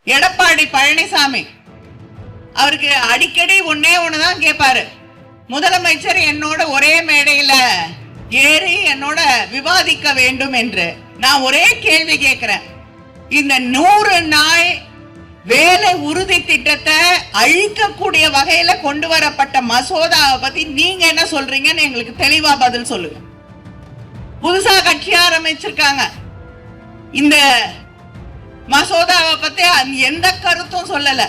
எடப்பாடி பழனிசாமி அவருக்கு அடிக்கடி ஒன்னே ஒண்ணுதான் கேட்பாரு. முதலமைச்சர் என்னோட ஒரே மேடையில ஏறி என்னோட விவாதிக்க வேண்டும் என்று. நான் ஒரே கேள்வி கேட்கிறேன். இந்த 100 நாள் வேலை உறுதி திட்டத்தை அழிக்கக்கூடிய வகையில கொண்டு வரப்பட்ட மசோதாவை பத்தி நீங்க என்ன சொல்றீங்கன்னு எங்களுக்கு தெளிவா பதில் சொல்லுங்க. புதுசா கட்சி ஆரம்பிச்சிருக்காங்க. இந்த மசோதாவை பத்தி எந்த கருத்தும் சொல்லல.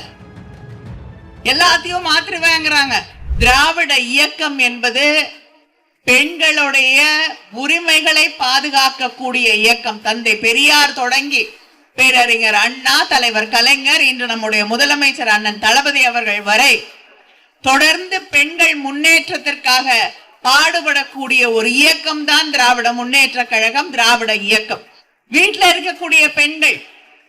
எல்லாத்தையும் மாற்றுவாங்கிறாங்க. திராவிட இயக்கம் என்பது பெண்களுடைய உரிமைகளை பாதுகாக்கக்கூடிய இயக்கம். தந்தை பெரியார் தொடங்கி பேரறிஞர் அண்ணா, தலைவர் கலைஞர், இன்று நம்முடைய முதலமைச்சர் அண்ணன் தளபதி அவர்கள் வரை தொடர்ந்து பெண்கள் முன்னேற்றத்திற்காக பாடுபடக்கூடிய ஒரு இயக்கம் தான் திராவிட முன்னேற்ற கழகம், திராவிட இயக்கம். வீட்டில் இருக்கக்கூடிய பெண்கள்,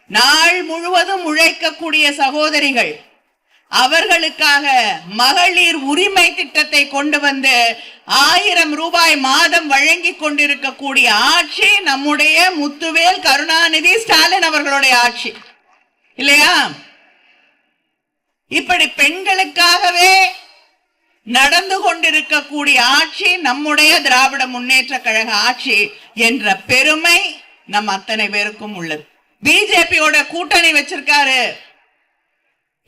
நாள் முழுவதும் உழைக்கக்கூடிய சகோதரிகள், அவர்களுக்காக மகளிர் உரிமை திட்டத்தை கொண்டு வந்து 1000 ரூபாய் மாதம் வழங்கி கொண்டிருக்கக்கூடிய ஆட்சி நம்முடைய முத்துவேல் கருணாநிதி ஸ்டாலின் அவர்களுடைய ஆட்சி இல்லையா? இப்படி பெண்களுக்காகவே நடந்து கொண்டிருக்கக்கூடிய ஆட்சி நம்முடைய திராவிட முன்னேற்ற கழக ஆட்சி என்ற பெருமை நம் அத்தனை பேருக்கும் உள்ளது. பிஜேபியோட கூட்டணி வச்சிருக்காரு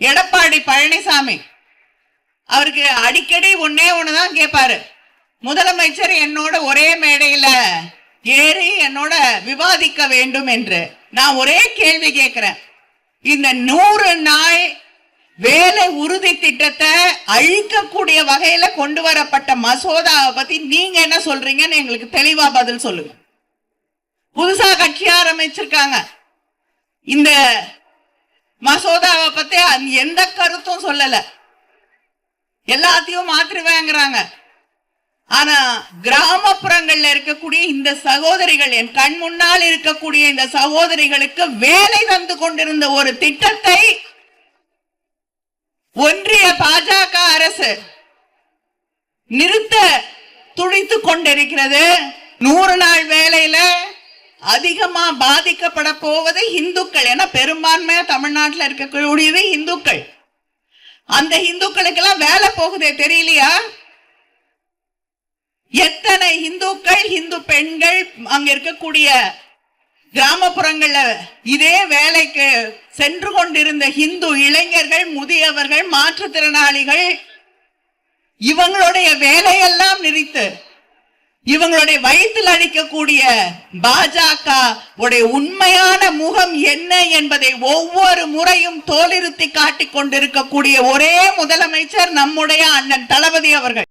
எடப்பாடி பழனிசாமி. அவருக்கு அடிக்கடி ஒன்னே ஒண்ணுதான் கேட்பாரு. முதலமைச்சர் என்னோட ஒரே மேடையில ஏறி என்னோட விவாதிக்க வேண்டும் என்று. நான் ஒரே கேள்வி கேட்கிறேன். இந்த 100 நாள் வேலை உறுதி திட்டத்தை அழிக்கக்கூடிய வகையில கொண்டு வரப்பட்ட மசோதாவை பத்தி நீங்க என்ன சொல்றீங்கன்னு எங்களுக்கு தெளிவா பதில் சொல்லுங்க. புதுசா கட்சி ஆரம்பிச்சிருக்காங்க. இந்த மசோதாவை பத்தி எந்த கருத்தும் சொல்லல. எல்லாத்தையும் மாற்றுவாங்கிறாங்க. ஆனா கிராமப்புறங்கள்ல இருக்கக்கூடிய இந்த சகோதரிகள், என் கண் முன்னால் இருக்கக்கூடிய இந்த சகோதரிகளுக்கு வேலை தந்து கொண்டிருந்த ஒரு திட்டத்தை ஒன்றிய பாஜக அரசு நிறுத்த துடித்துக் கொண்டிருக்கிறது. 100 நாள் வேலையில அதிகமா பாதிக்கப்பட போவது இந்துக்கள். ஏன்னா பெரும்பான்மையா தமிழ்நாட்டில் இருக்கக்கூடியது இந்துக்கள். அந்த இந்துக்களுக்கு எல்லாம் வேலை போகுதே தெரியலையா? எத்தனை இந்துக்கள், இந்து பெண்கள் அங்க இருக்கக்கூடிய கிராமப்புறங்கள்ல இதே வேலைக்கு சென்று கொண்டிருந்த இந்து இளைஞர்கள், முதியவர்கள், மாற்றுத்திறனாளிகள், இவங்களுடைய வேலையெல்லாம் நிறுத்து இவங்களுடைய வயிற்றில் அடிக்கக்கூடிய பாஜக உண்மையான முகம் என்ன என்பதை ஒவ்வொரு முறையும் தோலிருத்தி காட்டிக் கொண்டிருக்கக்கூடிய ஒரே முதலமைச்சர் நம்முடைய அண்ணன் தளபதி அவர்கள்.